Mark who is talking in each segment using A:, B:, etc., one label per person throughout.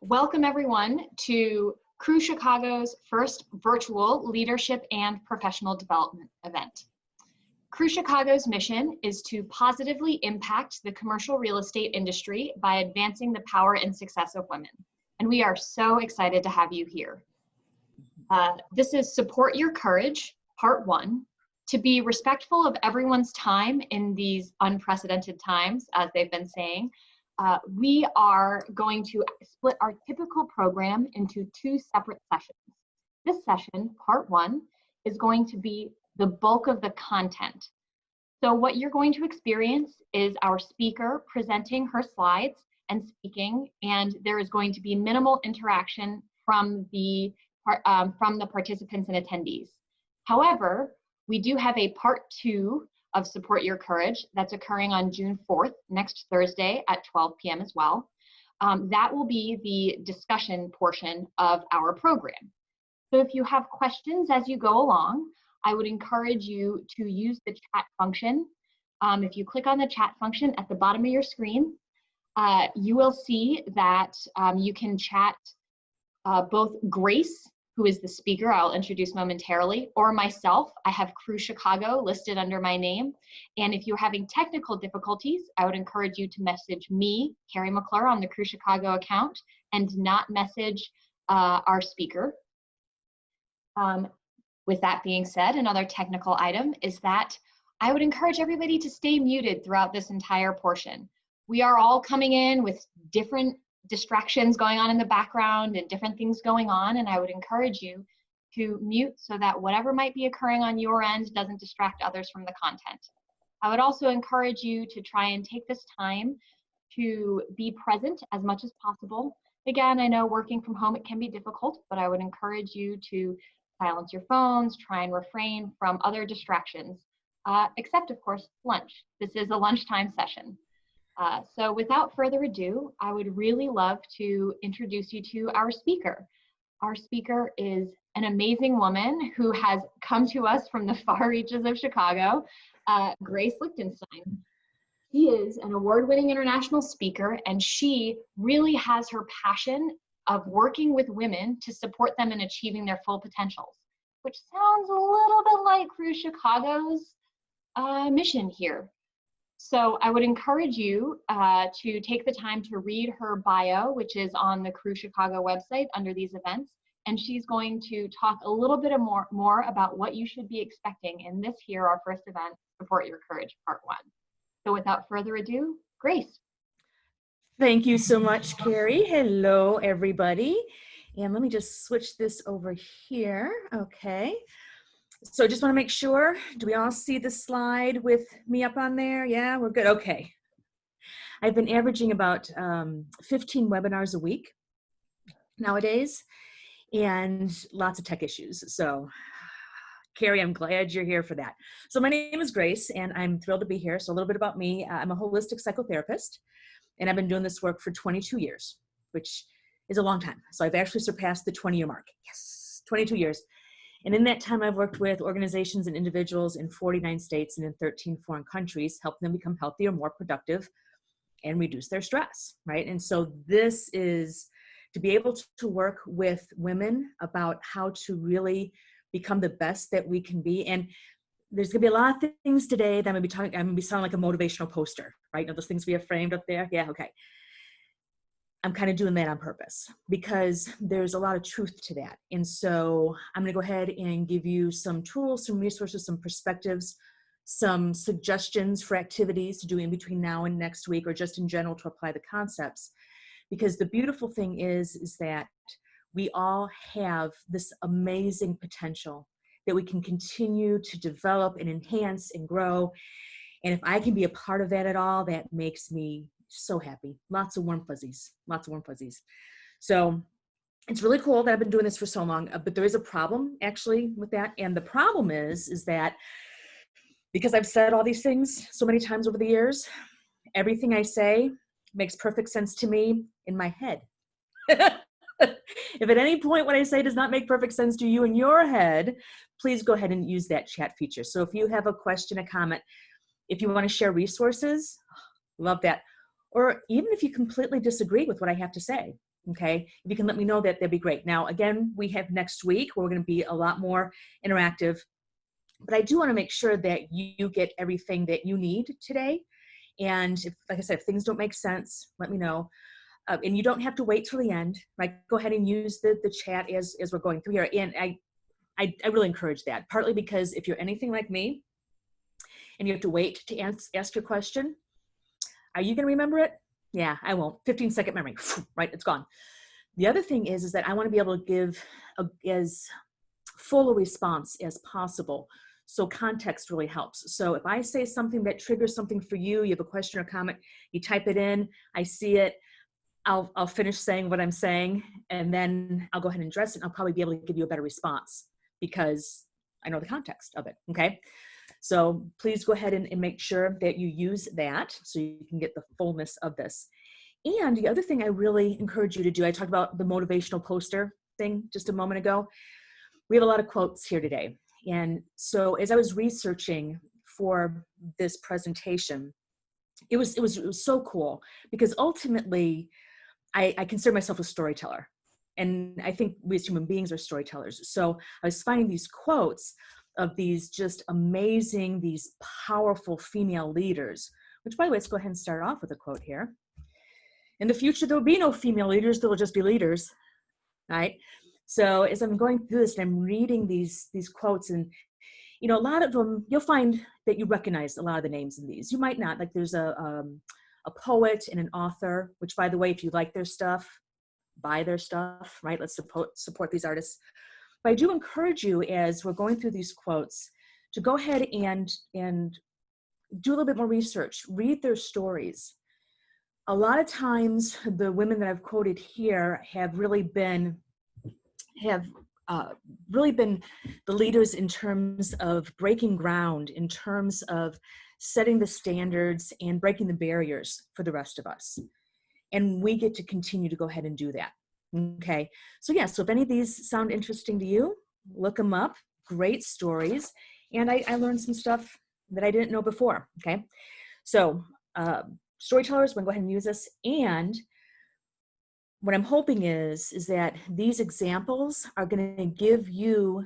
A: Welcome everyone to Crew Chicago's first virtual leadership and professional development event. Crew Chicago's mission is to positively impact the commercial real estate industry by advancing the power and success of women. And we are so excited to have you here. This is Support Your Courage, Part 1. To be respectful of everyone's time in these unprecedented times, as they've been saying, we are going to split our typical program into two separate sessions. This session, Part 1, is going to be the bulk of the content. So what you're going to experience is our speaker presenting her slides and speaking, and there is going to be minimal interaction from the participants and attendees. However, we do have a Part 2 of Support Your Courage that's occurring on June 4th, next Thursday at 12 p.m. as well. That will be the discussion portion of our program. So if you have questions as you go along, I would encourage you to use the chat function. If you click on the chat function at the bottom of your screen, you will see that you can chat both Grace, who is the speaker I'll introduce momentarily, or myself. I have Crew Chicago listed under my name. And if you're having technical difficulties, I would encourage you to message me, Carrie McClure, on the Crew Chicago account, and not message our speaker. With that being said, another technical item is that I would encourage everybody to stay muted throughout this entire portion. We are all coming in with different distractions going on in the background and different things going on, and I would encourage you to mute so that whatever might be occurring on your end doesn't distract others from the content. I would also encourage you to try and take this time to be present as much as possible. Again, I know working from home, it can be difficult, but I would encourage you to silence your phones, try and refrain from other distractions, except of course, lunch. This is a lunchtime session. So without further ado, I would really love to introduce you to our speaker. Our speaker is an amazing woman who has come to us from the far reaches of Chicago, Grace Lichtenstein. She is an award-winning international speaker, and she really has her passion of working with women to support them in achieving their full potentials, which sounds a little bit like Crew Chicago's mission here. So I would encourage you to take the time to read her bio, which is on the Crew Chicago website under these events. And she's going to talk a little bit more about what you should be expecting in this here, our first event, Support Your Courage, Part 1. So without further ado, Grace.
B: Thank you so much, Carrie. Hello, everybody. And let me just switch this over here. Okay. So just want to make sure, do we all see the slide with me up on there? Yeah, we're good. Okay. I've been averaging about 15 webinars a week nowadays and lots of tech issues. So Carrie, I'm glad you're here for that. So my name is Grace and I'm thrilled to be here. So a little bit about me. I'm a holistic psychotherapist and I've been doing this work for 22 years, which is a long time. So I've actually surpassed the 20-year mark. Yes, 22 years. And in that time, I've worked with organizations and individuals in 49 states and in 13 foreign countries, helping them become healthier, more productive, and reduce their stress, right? And so this is to be able to work with women about how to really become the best that we can be. And there's gonna be a lot of things today that I'm gonna be sounding like a motivational poster, right? You know, those things we have framed up there? Yeah, okay. I'm kind of doing that on purpose because there's a lot of truth to that. And so I'm going to go ahead and give you some tools, some resources, some perspectives, some suggestions for activities to do in between now and next week, or just in general to apply the concepts. Because the beautiful thing is that we all have this amazing potential that we can continue to develop and enhance and grow. And if I can be a part of that at all, that makes me so happy. Lots of warm fuzzies, lots of warm fuzzies. So it's really cool that I've been doing this for so long, but there is a problem actually with that. And the problem is that because I've said all these things so many times over the years, everything I say makes perfect sense to me in my head. If at any point what I say does not make perfect sense to you in your head, please go ahead and use that chat feature. So if you have a question, a comment, if you want to share resources, love that. or even if you completely disagree with what I have to say. Okay, if you can let me know that, that'd be great. Now, again, we have next week where we're going to be a lot more interactive, but I do want to make sure that you get everything that you need today. And if, like I said, if things don't make sense, let me know. And you don't have to wait till the end, right? Go ahead and use the chat as we're going through here. And I really encourage that, partly because if you're anything like me and you have to wait to ask your question, are you going to remember it? Yeah, I won't. 15-second memory, right? It's gone. The other thing is that I want to be able to give as full a response as possible. So context really helps. So if I say something that triggers something for you, you have a question or comment, you type it in, I see it, I'll finish saying what I'm saying, and then I'll go ahead and address it. And I'll probably be able to give you a better response because I know the context of it, okay? So please go ahead and make sure that you use that so you can get the fullness of this. And the other thing I really encourage you to do, I talked about the motivational poster thing just a moment ago. We have a lot of quotes here today. And so as I was researching for this presentation, it was so cool because ultimately I consider myself a storyteller. And I think we as human beings are storytellers. So I was finding these quotes of these just amazing, these powerful female leaders, which by the way, let's go ahead and start off with a quote here. In the future, there will be no female leaders, there will just be leaders, right? So as I'm going through this and I'm reading these quotes, and you know, a lot of them, you'll find that you recognize a lot of the names in these. You might not, like there's a poet and an author, which by the way, if you like their stuff, buy their stuff, right? Let's support these artists. But I do encourage you as we're going through these quotes to go ahead and do a little bit more research, read their stories. A lot of times the women that I've quoted here have really been the leaders in terms of breaking ground, in terms of setting the standards and breaking the barriers for the rest of us. And we get to continue to go ahead and do that. Okay. So yeah, so if any of these sound interesting to you, look them up. Great stories. And I learned some stuff that I didn't know before. Okay. So storytellers, we're going to go ahead and use this. And what I'm hoping is that these examples are going to give you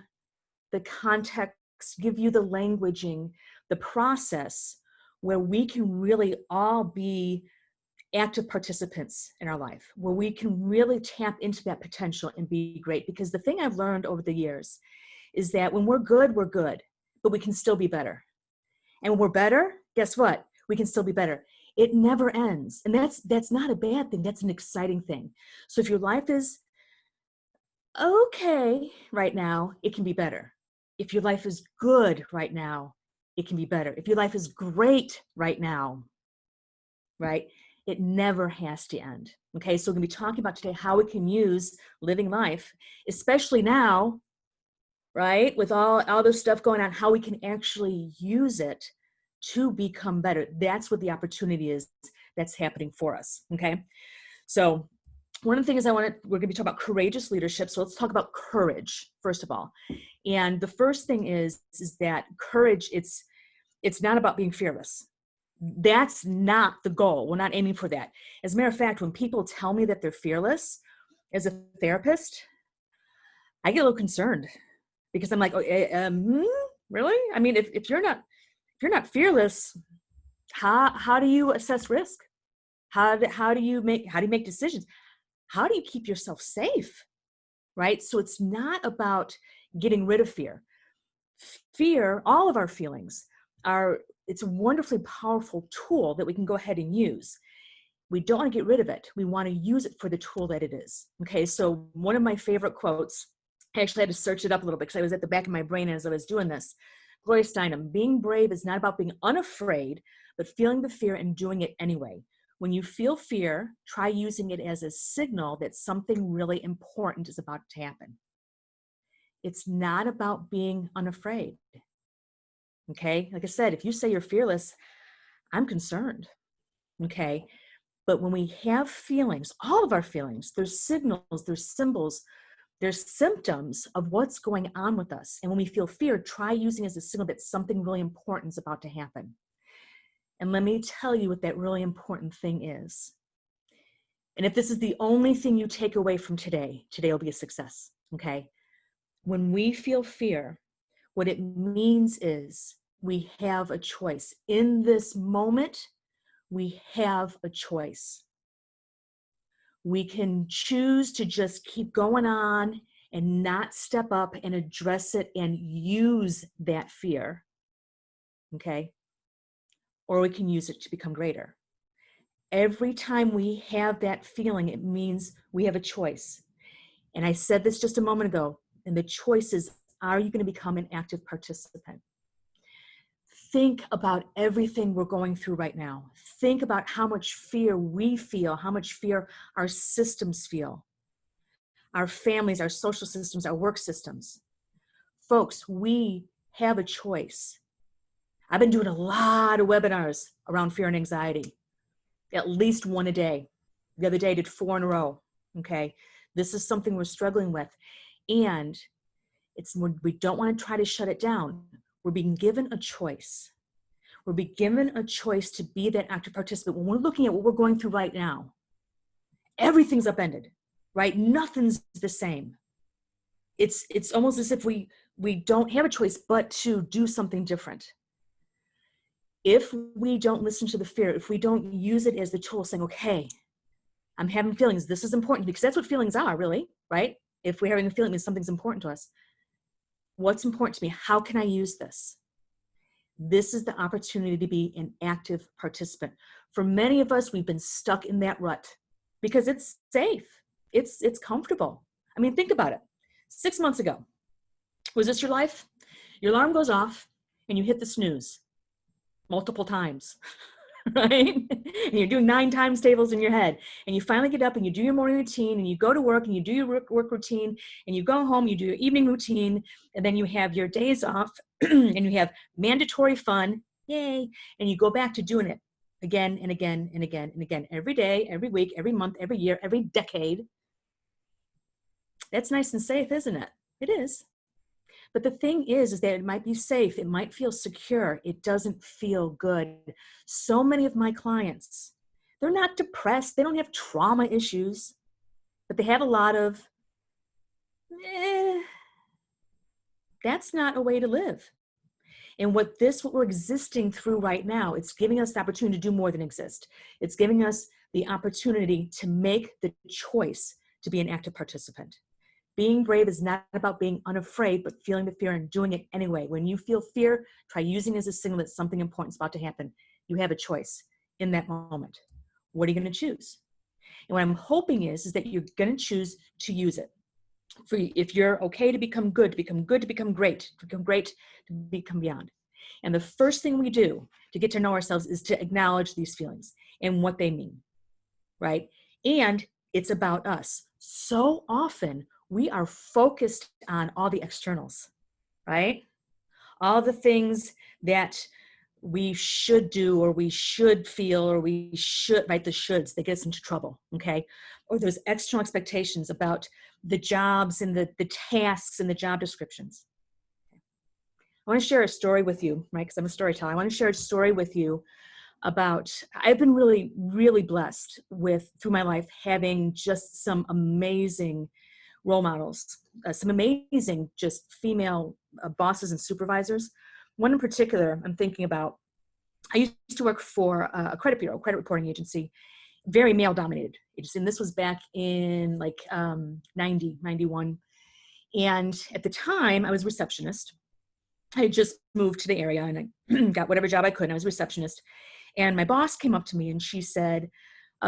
B: the context, give you the languaging, the process where we can really all be active participants in our life, where we can really tap into that potential and be great. Because the thing I've learned over the years is that when we're good, but we can still be better. And when we're better, guess what? We can still be better. It never ends. And that's not a bad thing. That's an exciting thing. So if your life is okay right now, it can be better. If your life is good right now, it can be better. If your life is great right now, right? It never has to end. Okay, so we're going to be talking about today how we can use living life, especially now, right? With all this stuff going on, how we can actually use it to become better. That's what the opportunity is that's happening for us. Okay, so one of the things we're going to be talking about courageous leadership. So let's talk about courage first of all. And the first thing is that courage, it's not about being fearless. That's not the goal. We're not aiming for that. As a matter of fact, when people tell me that they're fearless, as a therapist, I get a little concerned because I'm like, really? I mean, if you're not fearless, how do you assess risk? How do you make decisions? How do you keep yourself safe? Right? So it's not about getting rid of fear. Fear, all of our feelings it's a wonderfully powerful tool that we can go ahead and use. We don't want to get rid of it. We want to use it for the tool that it is. Okay, so one of my favorite quotes, I actually had to search it up a little bit because I was at the back of my brain as I was doing this. Gloria Steinem, being brave is not about being unafraid, but feeling the fear and doing it anyway. When you feel fear, try using it as a signal that something really important is about to happen. It's not about being unafraid. Okay, like I said, if you say you're fearless, I'm concerned. Okay, but when we have feelings, all of our feelings, there's signals, there's symbols, there's symptoms of what's going on with us. And when we feel fear, try using it as a signal that something really important is about to happen. And let me tell you what that really important thing is. And if this is the only thing you take away from today, today will be a success, okay? When we feel fear, what it means is we have a choice. In this moment, we have a choice. We can choose to just keep going on and not step up and address it and use that fear, okay? Or we can use it to become greater. Every time we have that feeling, it means we have a choice. And I said this just a moment ago, and the choice is, are you going to become an active participant? Think about everything we're going through right now. Think about how much fear we feel, how much fear our systems feel, our families, our social systems, our work systems. Folks, we have a choice. I've been doing a lot of webinars around fear and anxiety, at least one a day. The other day I did 4 in a row, okay? This is something we're struggling with. And we don't want to try to shut it down. We're being given a choice. We're being given a choice to be that active participant. When we're looking at what we're going through right now, everything's upended, right? Nothing's the same. It's almost as if we don't have a choice but to do something different. If we don't listen to the fear, if we don't use it as the tool saying, okay, I'm having feelings, this is important, because that's what feelings are, really, right? If we're having a feeling, it means something's important to us. What's important to me? How can I use this? This is the opportunity to be an active participant. For many of us, we've been stuck in that rut because it's safe. It's comfortable. I mean, think about it. 6 months ago, was this your life? Your alarm goes off and you hit the snooze multiple times, right? And you're doing 9 times tables in your head. And you finally get up and you do your morning routine and you go to work and you do your work routine and you go home, you do your evening routine, and then you have your days off and you have mandatory fun, yay, and you go back to doing it again and again and again and again, every day, every week, every month, every year, every decade. That's nice and safe, isn't it? It is. But the thing is that it might be safe. It might feel secure. It doesn't feel good. So many of my clients, they're not depressed. They don't have trauma issues, but they have a lot of, that's not a way to live. And what we're existing through right now, it's giving us the opportunity to do more than exist. It's giving us the opportunity to make the choice to be an active participant. Being brave is not about being unafraid, but feeling the fear and doing it anyway. When you feel fear, try using it as a signal that something important is about to happen. You have a choice in that moment. What are you going to choose? And what I'm hoping is that you're going to choose to use it. If you're okay to become good, to become good, to become great, to become beyond. And the first thing we do to get to know ourselves is to acknowledge these feelings and what they mean, right? And it's about us. So often we are focused on all the externals, right? All the things that we should do or we should feel or we should, right? The shoulds, they get us into trouble, okay? Or there's external expectations about the jobs and the tasks and the job descriptions. I want to share a story with you, right? Because I'm a storyteller. I want to share a story with you about, I've been really, really blessed through my life, having just some amazing role models, some amazing just female bosses and supervisors. One in particular I'm thinking about, I used to work for a credit bureau, credit reporting agency, very male dominated agency. And this was back in like 90, 91. And at the time I was a receptionist. I had just moved to the area and I got whatever job I could. And I was a receptionist. And my boss came up to me and she said,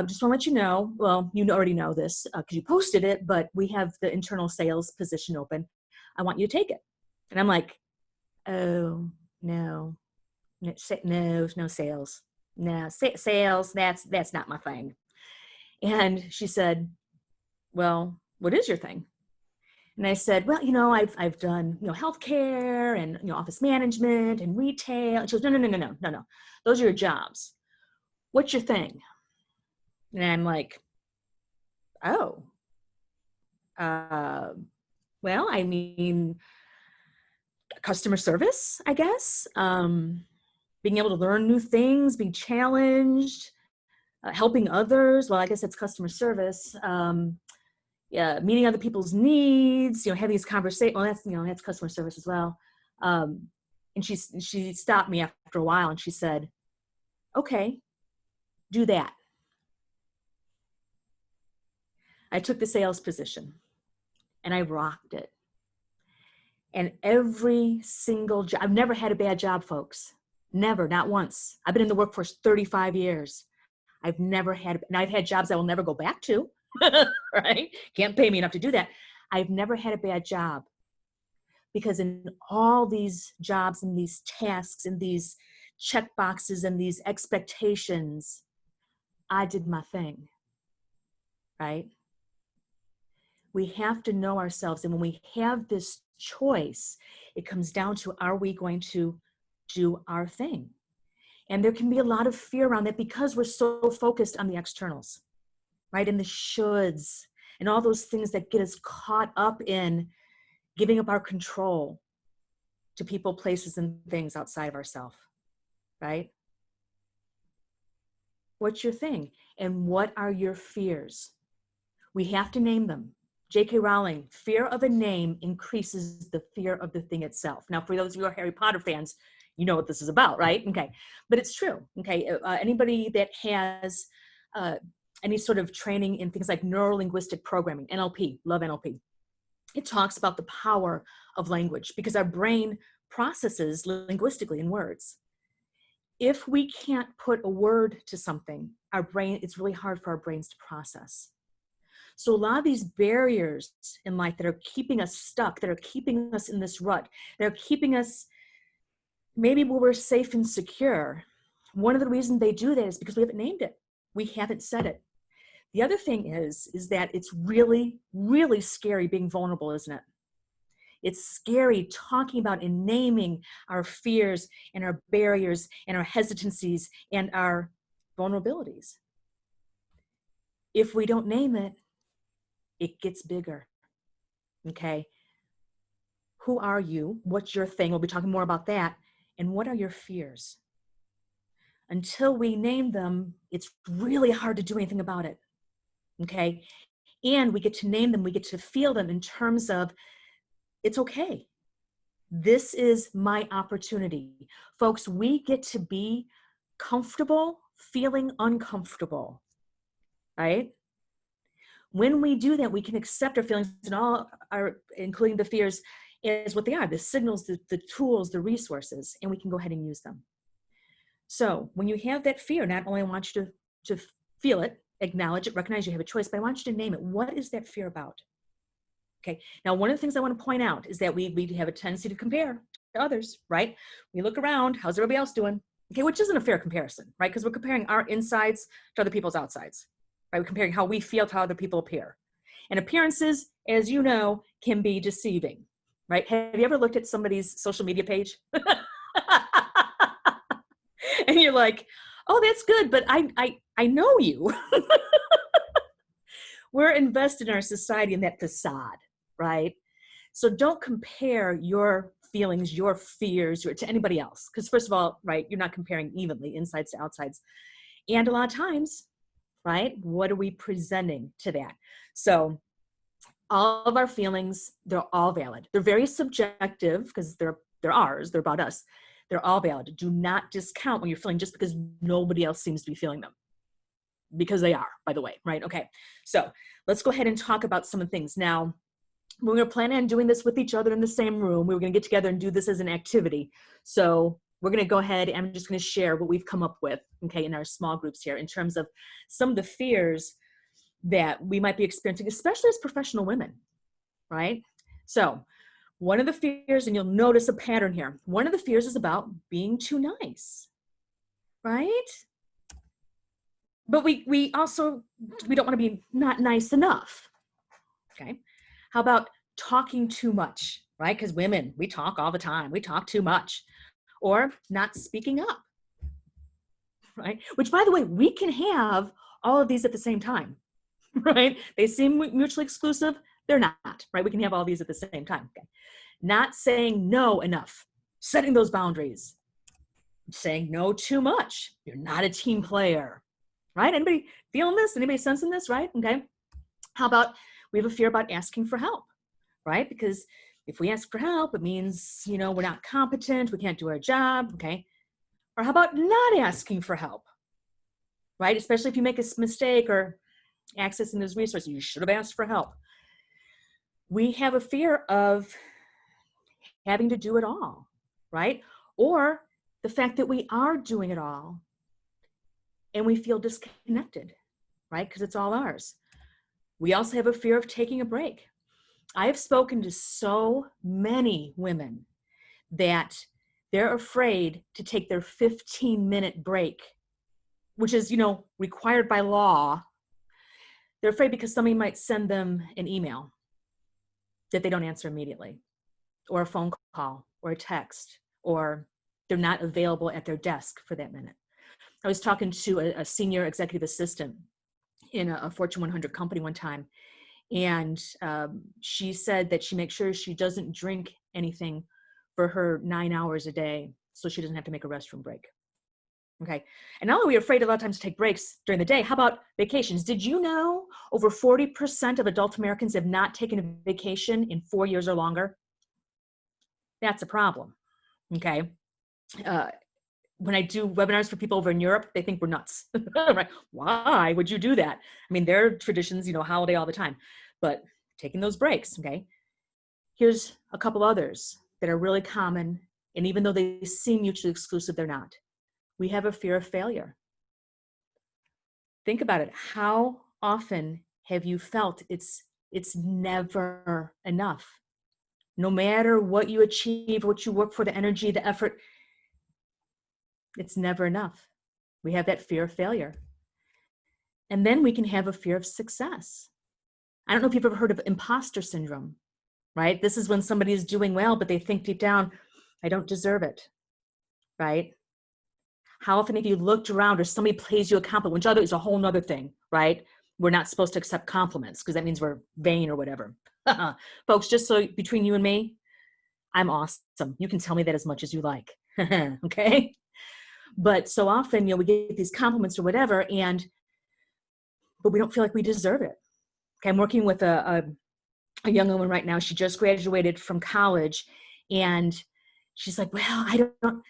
B: just want to let you know, well, you already know this because you posted it, but we have the internal sales position open. I want you to take it. And I'm like, oh, no sales. No, sales, that's not my thing. And she said, well, what is your thing? And I said, well, I've done, healthcare and, office management and retail. And she goes, no. Those are your jobs. What's your thing? And I'm like, oh, well, I mean, customer service, I guess. being able to learn new things, being challenged, helping others. Well, I guess that's customer service. Yeah, meeting other people's needs, having these conversations. Well, that's customer service as well. And she stopped me after a while and she said, okay, do that. I took the sales position and I rocked it. And every single job, I've never had a bad job, folks. Never, not once. I've been in the workforce 35 years. I've never had, and I've had jobs I will never go back to, right? Can't pay me enough to do that. I've never had a bad job because in all these jobs and these tasks and these check boxes and these expectations, I did my thing, right? We have to know ourselves. And when we have this choice, it comes down to, are we going to do our thing? And there can be a lot of fear around that because we're so focused on the externals, right? And the shoulds and all those things that get us caught up in giving up our control to people, places, and things outside of ourselves, right? What's your thing? And what are your fears? We have to name them. J.K. Rowling, fear of a name increases the fear of the thing itself. Now, for those of you who are Harry Potter fans, you know what this is about, right? Okay, but it's true, okay? Anybody that has any sort of training in things like neuro-linguistic programming, NLP, love NLP, it talks about the power of language because our brain processes linguistically in words. If we can't put a word to something, it's really hard for our brains to process. So a lot of these barriers in life that are keeping us stuck, that are keeping us in this rut, that are keeping us maybe where we're safe and secure, one of the reasons they do that is because we haven't named it. We haven't said it. The other thing is that it's really, really scary being vulnerable, isn't it? It's scary talking about and naming our fears and our barriers and our hesitancies and our vulnerabilities. If we don't name it, it gets bigger, okay? Who are you? What's your thing? We'll be talking more about that. And what are your fears? Until we name them, it's really hard to do anything about it, okay? And we get to name them, we get to feel them in terms of, it's okay. This is my opportunity. Folks, we get to be comfortable feeling uncomfortable, right? When we do that, we can accept our feelings and all our, including the fears, as what they are, the signals, the tools, the resources, and we can go ahead and use them. So when you have that fear, not only I want you to feel it, acknowledge it, recognize you have a choice, but I want you to name it. What is that fear about? Okay. Now, one of the things I want to point out is that we have a tendency to compare to others, right? We look around, how's everybody else doing? Okay, which isn't a fair comparison, right? Because we're comparing our insides to other people's outsides, right? We're comparing how we feel to how other people appear. And appearances, as you know, can be deceiving, right? Have you ever looked at somebody's social media page? And you're like, oh, that's good, but I know you. We're invested in our society in that facade, right? So don't compare your feelings, your fears to anybody else. Because first of all, right, you're not comparing evenly, insides to outsides. And a lot of times, right, what are we presenting to that? So all of our feelings, they're all valid. They're very subjective because they're ours, they're about us. They're all valid. Do not discount when you're feeling just because nobody else seems to be feeling them. Because they are, by the way, right? Okay, so let's go ahead and talk about some of the things. Now, we're going to plan on doing this with each other in the same room. We were going to get together and do this as an activity. So we're going to go ahead and I'm just going to share what we've come up with, okay, in our small groups here in terms of some of the fears that we might be experiencing, especially as professional women, right? So one of the fears, and you'll notice a pattern here, one of the fears is about being too nice, right? But we also, we don't want to be not nice enough, okay? How about talking too much, right? Because women, we talk all the time. We talk too much. Or not speaking up, right? Which, by the way, we can have all of these at the same time, right? They seem mutually exclusive. They're not, right? We can have all these at the same time, okay? Not saying no enough, setting those boundaries, saying no too much. You're not a team player, right? Anybody feeling this? Anybody sensing this, right? Okay. How about we have a fear about asking for help, right? Because if we ask for help, it means, we're not competent, we can't do our job, okay? Or how about not asking for help, right? Especially if you make a mistake or accessing those resources, you should have asked for help. We have a fear of having to do it all, right? Or the fact that we are doing it all and we feel disconnected, right? Because it's all ours. We also have a fear of taking a break. I have spoken to so many women that they're afraid to take their 15-minute break, which is, required by law. They're afraid because somebody might send them an email that they don't answer immediately, or a phone call, or a text, or they're not available at their desk for that minute. I was talking to a senior executive assistant in a Fortune 100 company one time, and she said that she makes sure she doesn't drink anything for her 9 hours a day so she doesn't have to make a restroom break. Okay. And not only are we afraid a lot of times to take breaks during the day, how about vacations? Did you know over 40% of adult Americans have not taken a vacation in 4 years or longer? That's a problem. Okay. When I do webinars for people over in Europe, they think we're nuts. Right? Why would you do that? I mean, their traditions, holiday all the time, but taking those breaks. Okay. Here's a couple others that are really common. And even though they seem mutually exclusive, they're not. We have a fear of failure. Think about it. How often have you felt it's never enough? No matter what you achieve, what you work for, the energy, the effort, it's never enough. We have that fear of failure. And then we can have a fear of success. I don't know if you've ever heard of imposter syndrome, right? This is when somebody is doing well, but they think deep down, I don't deserve it, right? How often have you looked around or somebody plays you a compliment, which is a whole nother thing, right? We're not supposed to accept compliments because that means we're vain or whatever. Folks, just so between you and me, I'm awesome. You can tell me that as much as you like, okay? But so often, we get these compliments or whatever, but we don't feel like we deserve it. Okay, I'm working with a young woman right now. She just graduated from college, and she's like, well, I don't,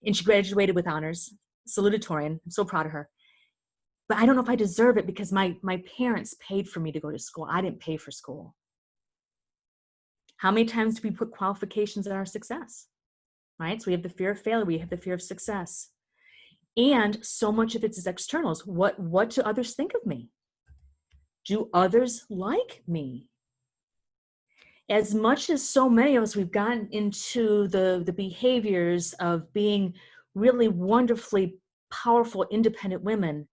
B: and she graduated with honors, salutatorian. I'm so proud of her. But I don't know if I deserve it because my parents paid for me to go to school. I didn't pay for school. How many times do we put qualifications in our success? Right? So we have the fear of failure. We have the fear of success. And so much of it is externals. What do others think of me? Do others like me? As much as so many of us, we've gotten into the behaviors of being really wonderfully powerful, independent women,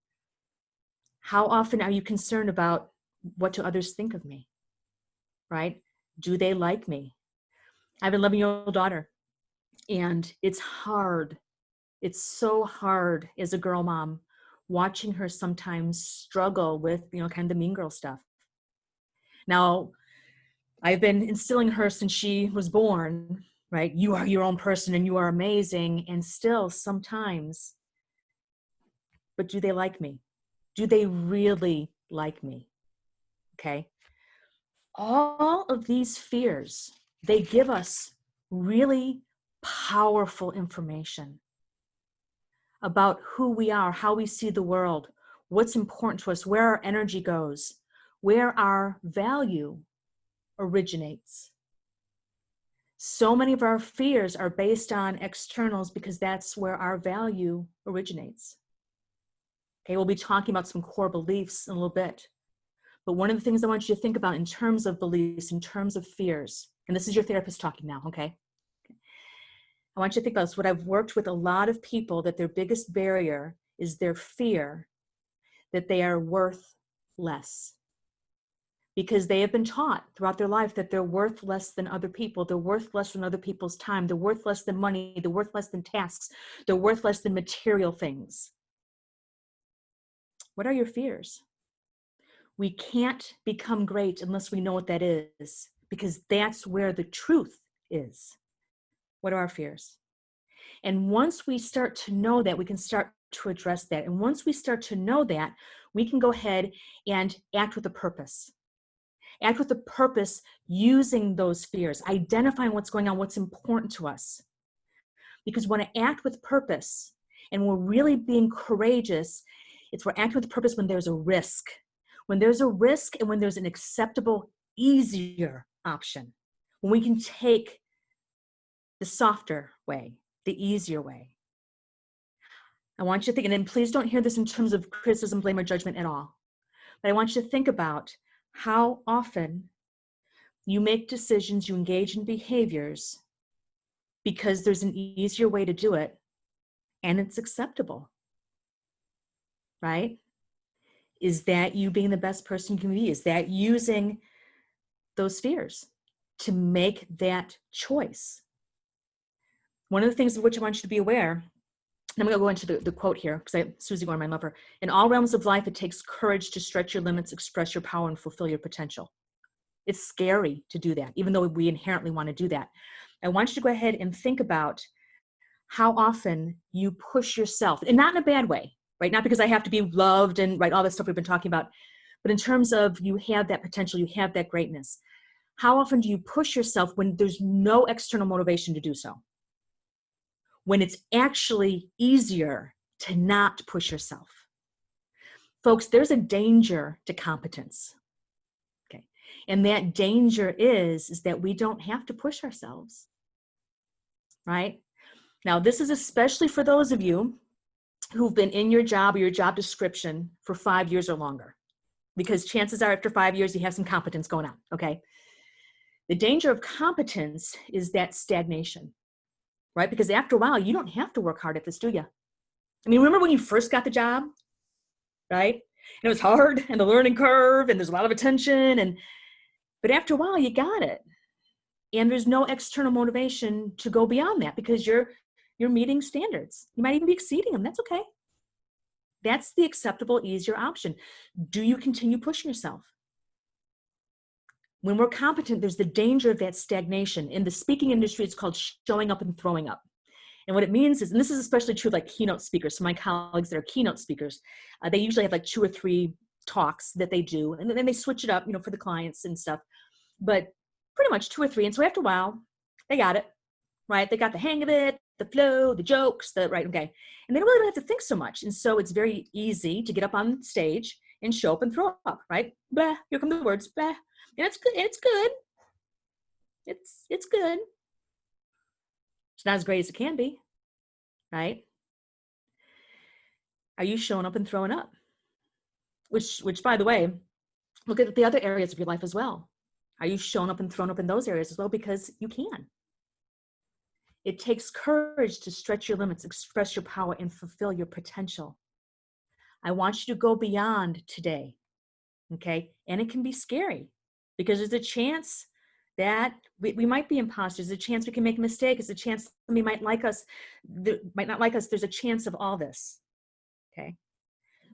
B: how often are you concerned about what do others think of me, right? Do they like me? I have an 11-year-old daughter, and it's hard. It's so hard as a girl mom, watching her sometimes struggle with, kind of the mean girl stuff. Now, I've been instilling her since she was born, right? You are your own person and you are amazing. And still sometimes, but do they like me? Do they really like me? Okay. All of these fears, they give us really powerful information about who we are, how we see the world, what's important to us, where our energy goes, where our value originates. So many of our fears are based on externals because that's where our value originates. Okay, we'll be talking about some core beliefs in a little bit. But one of the things I want you to think about in terms of beliefs, in terms of fears, and this is your therapist talking now, okay? I want you to think about this. What I've worked with a lot of people, that their biggest barrier is their fear that they are worth less. Because they have been taught throughout their life that they're worth less than other people. They're worth less than other people's time. They're worth less than money. They're worth less than tasks. They're worth less than material things. What are your fears? We can't become great unless we know what that is, because that's where the truth is. What are our fears? And once we start to know that, we can start to address that. And once we start to know that, we can go ahead and act with a purpose. Act with a purpose using those fears, identifying what's going on, what's important to us. Because when I act with purpose and we're really being courageous, we're acting with purpose when there's a risk. When there's a risk and when there's an acceptable, easier option. When we can take the softer way, the easier way. I want you to think, and then please don't hear this in terms of criticism, blame, or judgment at all. But I want you to think about how often you make decisions, you engage in behaviors because there's an easier way to do it and it's acceptable, right? Is that you being the best person you can be? Is that using those fears to make that choice? One of the things of which I want you to be aware, I'm going to go into the quote here because Susie Gorman, I love her. In all realms of life, it takes courage to stretch your limits, express your power, and fulfill your potential. It's scary to do that, even though we inherently want to do that. I want you to go ahead and think about how often you push yourself, and not in a bad way, right? Not because I have to be loved and right, all this stuff we've been talking about, but in terms of you have that potential, you have that greatness. How often do you push yourself when there's no external motivation to do so? When it's actually easier to not push yourself. Folks, there's a danger to competence. Okay. And that danger is that we don't have to push ourselves. Right? Now, this is especially for those of you who've been in your job or your job description for 5 years or longer, because chances are after 5 years, you have some competence going on, okay? The danger of competence is that stagnation, right? Because after a while, you don't have to work hard at this, do you? I mean, remember when you first got the job, right? And it was hard and the learning curve and there's a lot of attention, but after a while, you got it. And there's no external motivation to go beyond that because you're meeting standards. You might even be exceeding them. That's okay. That's the acceptable, easier option. Do you continue pushing yourself? When we're competent, there's the danger of that stagnation. In the speaking industry, it's called showing up and throwing up. And what it means is, and this is especially true of like keynote speakers, so my colleagues that are keynote speakers, they usually have like 2 or 3 talks that they do, and then they switch it up, for the clients and stuff. But pretty much 2 or 3. And so after a while, they got it, right? They got the hang of it, the flow, the jokes, right, okay. And they don't really have to think so much. And so it's very easy to get up on stage and show up and throw up, right? Blah, here come the words, blah. And it's good, it's good. It's good. It's not as great as it can be, right? Are you showing up and throwing up? Which by the way, look at the other areas of your life as well. Are you showing up and throwing up in those areas as well? Because you can. It takes courage to stretch your limits, express your power, and fulfill your potential. I want you to go beyond today, okay? And it can be scary because there's a chance that we might be imposters. There's a chance we can make a mistake. There's a chance somebody might like us, might not like us. There's a chance of all this, okay?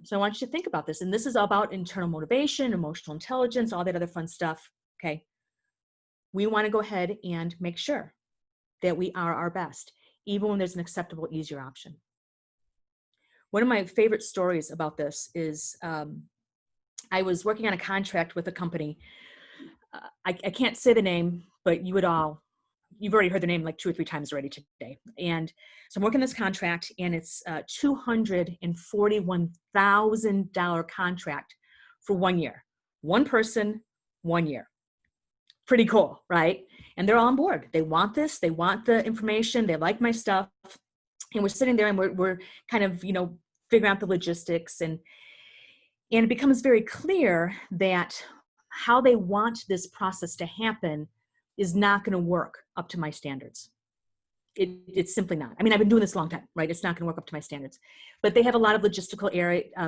B: So I want you to think about this. And this is all about internal motivation, emotional intelligence, all that other fun stuff, okay? We want to go ahead and make sure that we are our best, even when there's an acceptable, easier option. One of my favorite stories about this is I was working on a contract with a company. I can't say the name, but you've already heard the name like 2 or 3 times already today. And so I'm working this contract, and it's a $241,000 contract for 1 year. One person, 1 year. Pretty cool, right? And they're all on board. They want this. They want the information. They like my stuff. And we're sitting there and we're kind of, figuring out the logistics. And it becomes very clear that how they want this process to happen is not going to work up to my standards. It's simply not. I mean, I've been doing this a long time, right? It's not going to work up to my standards. But they have a lot of logistical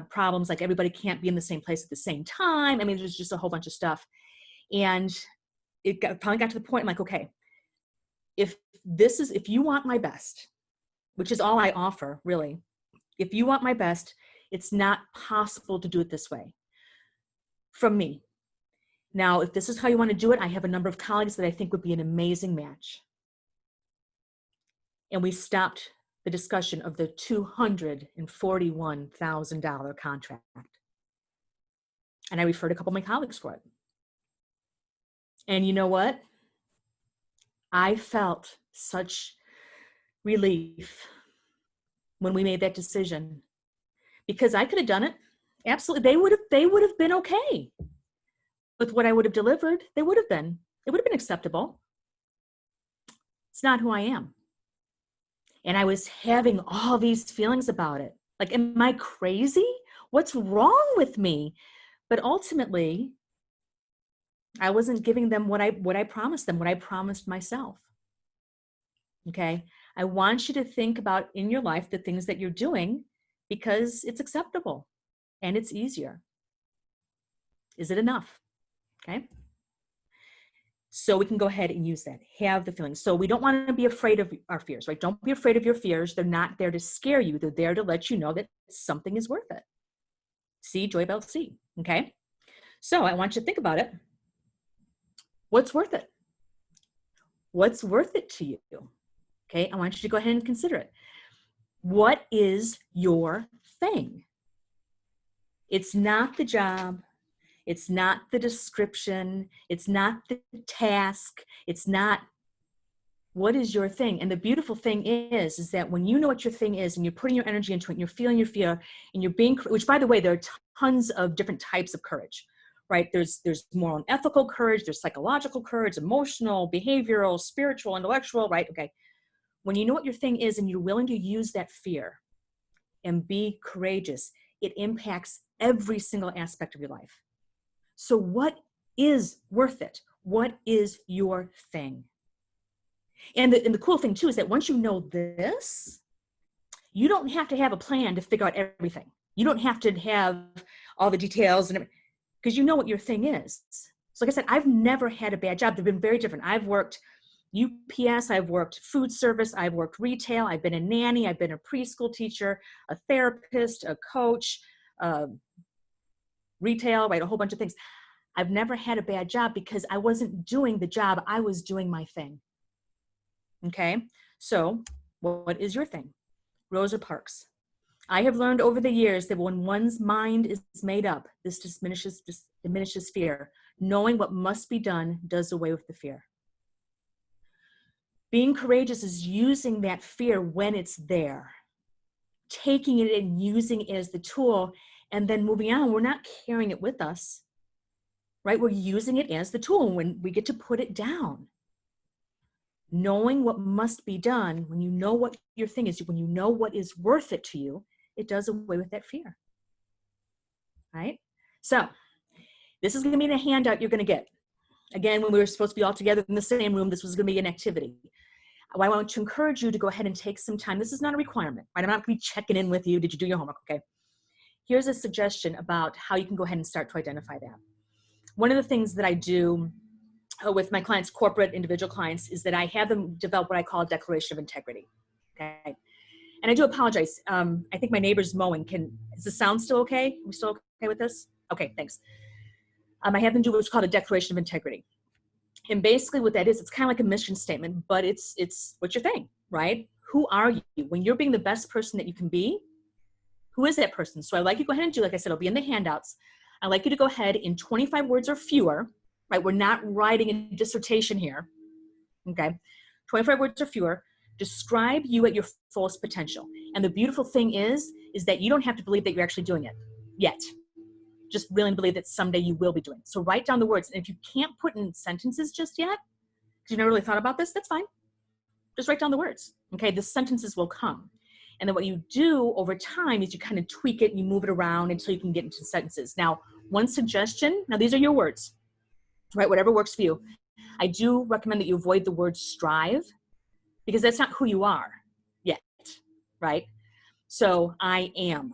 B: problems, like everybody can't be in the same place at the same time. I mean, there's just a whole bunch of stuff. And finally got to the point, I'm like, okay, if you want my best, which is all I offer, really, if you want my best, it's not possible to do it this way from me. Now, if this is how you want to do it, I have a number of colleagues that I think would be an amazing match. And we stopped the discussion of the $241,000 contract. And I referred a couple of my colleagues for it. And you know what? I felt such relief when we made that decision, because I could have done it. Absolutely. They would have been okay with what I would have delivered. It would have been acceptable. It's not who I am. And I was having all these feelings about it. Like, am I crazy? What's wrong with me? But ultimately, I wasn't giving them what I promised them, what I promised myself. Okay. I want you to think about in your life the things that you're doing because it's acceptable and it's easier. Is it enough? Okay. So we can go ahead and use that. Have the feelings. So we don't want to be afraid of our fears, right? Don't be afraid of your fears. They're not there to scare you. They're there to let you know that something is worth it. See, Joy Bell C. Okay. So I want you to think about it. What's worth it? What's worth it to you? Okay. I want you to go ahead and consider it. What is your thing? It's not the job. It's not the description. It's not the task. It's not, what is your thing? And the beautiful thing is that when you know what your thing is and you're putting your energy into it and you're feeling your fear and you're being, which by the way, there are tons of different types of courage, right? There's moral and ethical courage. There's psychological courage, emotional, behavioral, spiritual, intellectual, right? Okay. When you know what your thing is and you're willing to use that fear and be courageous, it impacts every single aspect of your life. So what is worth it? What is your thing? And the cool thing too is that once you know this, you don't have to have a plan to figure out everything. You don't have to have all the details and because you know what your thing is. So like I said, I've never had a bad job. They've been very different. I've worked UPS, I've worked food service, I've worked retail, I've been a nanny, I've been a preschool teacher, a therapist, a coach, retail, right? A whole bunch of things. I've never had a bad job because I wasn't doing the job. I was doing my thing. Okay. So what is your thing? Rosa Parks. I have learned over the years that when one's mind is made up, this diminishes fear. Knowing what must be done does away with the fear. Being courageous is using that fear when it's there, taking it and using it as the tool, and then moving on. We're not carrying it with us, right? We're using it as the tool when we get to put it down. Knowing what must be done, when you know what your thing is, when you know what is worth it to you, it does away with that fear, right? So this is going to be the handout you're going to get. Again, when we were supposed to be all together in the same room, this was going to be an activity. I want to encourage you to go ahead and take some time. This is not a requirement, right? I'm not going to be checking in with you. Did you do your homework? Okay. Here's a suggestion about how you can go ahead and start to identify that. One of the things that I do with my clients, corporate, individual clients, is that I have them develop what I call a declaration of integrity. Okay. And I do apologize. I think my neighbor's mowing. Is the sound still okay? Are we still okay with this? Okay, thanks. I have them do what's called a declaration of integrity. And basically what that is, it's kind of like a mission statement, but it's what's your thing, right? Who are you? When you're being the best person that you can be, who is that person? So I'd like you to go ahead and do, like I said, it'll be in the handouts. I'd like you to go ahead in 25 words or fewer, right? We're not writing a dissertation here, okay? 25 words or fewer, describe you at your fullest potential. And the beautiful thing is that you don't have to believe that you're actually doing it yet. Just really believe that someday you will be doing it. So write down the words. And if you can't put in sentences just yet, because you've never really thought about this, that's fine. Just write down the words. Okay, the sentences will come. And then what you do over time is you kind of tweak it and you move it around until you can get into sentences. Now, one suggestion, now these are your words, right? Whatever works for you. I do recommend that you avoid the word strive because that's not who you are yet, right? So I am,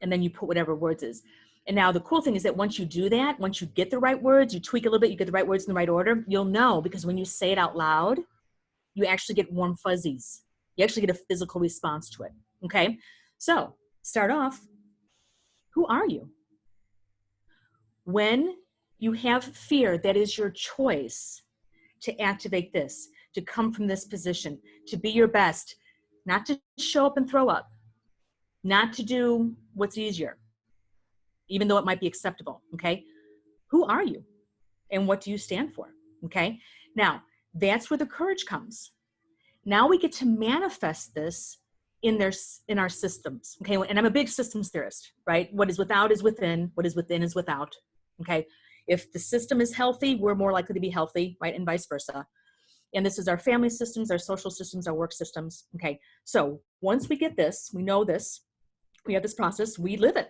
B: and then you put whatever words is. And now the cool thing is that once you do that, once you get the right words, you tweak a little bit, you get the right words in the right order, you'll know because when you say it out loud, you actually get warm fuzzies. You actually get a physical response to it, okay? So start off, who are you? When you have fear, that is your choice to activate this, to come from this position, to be your best. not to show up and throw up, not to do what's easier, even though it might be acceptable, okay? Who are you and what do you stand for, okay? Now, that's where the courage comes. Now we get to manifest this in our systems, okay? And I'm a big systems theorist, right? What is without is within, what is within is without, okay? If the system is healthy, we're more likely to be healthy, right? And vice versa. And this is our family systems, our social systems, our work systems, okay? So once we get this, we know this, we have this process, we live it.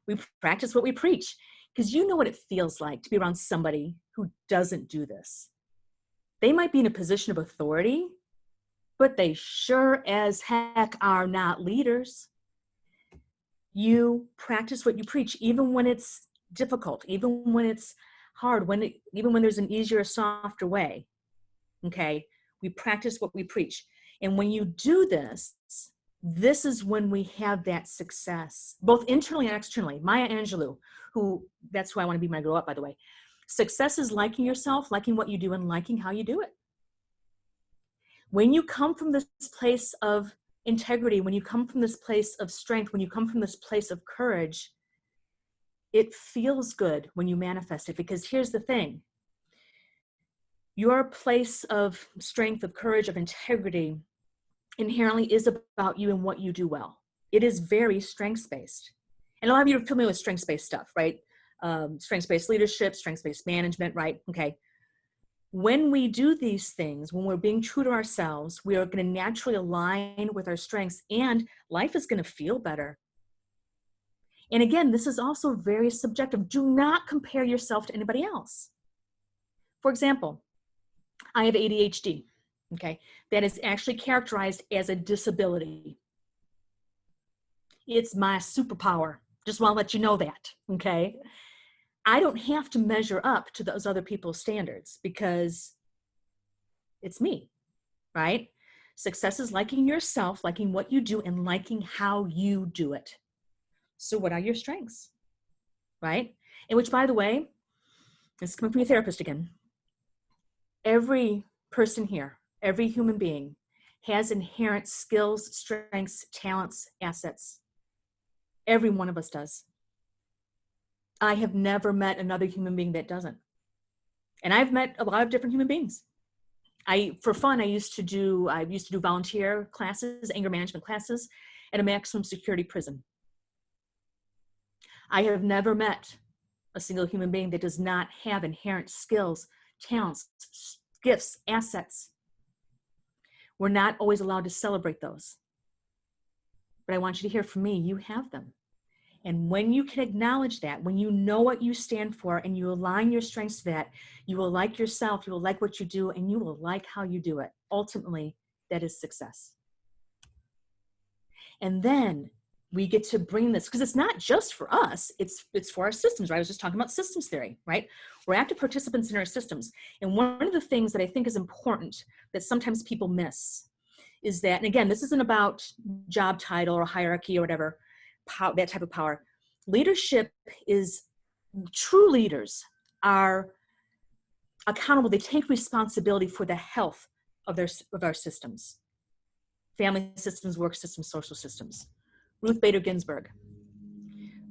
B: We practice what we preach, because you know what it feels like to be around somebody who doesn't do this. They might be in a position of authority, but they sure as heck are not leaders. You practice what you preach, even when it's difficult, even when it's hard, even when there's an easier, softer way, okay? We practice what we preach. And when you do this, this is when we have that success, both internally and externally. Maya Angelou, that's who I want to be when I grow up, by the way. Success is liking yourself, liking what you do, and liking how you do it. When you come from this place of integrity, when you come from this place of strength, when you come from this place of courage, it feels good when you manifest it. Because here's the thing. Your place of strength, of courage, of integrity inherently is about you and what you do well. It is very strengths-based. And a lot of you are familiar with strengths-based stuff, right? Strengths-based leadership, strengths-based management, right? Okay. When we do these things, when we're being true to ourselves, we are going to naturally align with our strengths, and life is going to feel better. And again, this is also very subjective. Do not compare yourself to anybody else. For example, I have ADHD, okay? That is actually characterized as a disability. It's my superpower. Just want to let you know that, okay? I don't have to measure up to those other people's standards because it's me, right? Success is liking yourself, liking what you do, and liking how you do it. So what are your strengths, right? And which, by the way, this is coming from your therapist again. Every person here, every human being has inherent skills, strengths, talents, assets. Every one of us does. I have never met another human being that doesn't. And I've met a lot of different human beings. For fun, I used to do volunteer classes, anger management classes at a maximum security prison. I have never met a single human being that does not have inherent skills, talents, gifts, assets. We're not always allowed to celebrate those. But I want you to hear from me, you have them. And when you can acknowledge that, when you know what you stand for and you align your strengths to that, you will like yourself, you will like what you do, and you will like how you do it. Ultimately, that is success. And then we get to bring this, because it's not just for us, it's for our systems, right? I was just talking about systems theory, right? We're active participants in our systems. And one of the things that I think is important that sometimes people miss is that, and again, this isn't about job title or hierarchy or whatever, that type of power. Leadership is, true leaders are accountable. They take responsibility for the health of our systems. Family systems, work systems, social systems. Ruth Bader Ginsburg.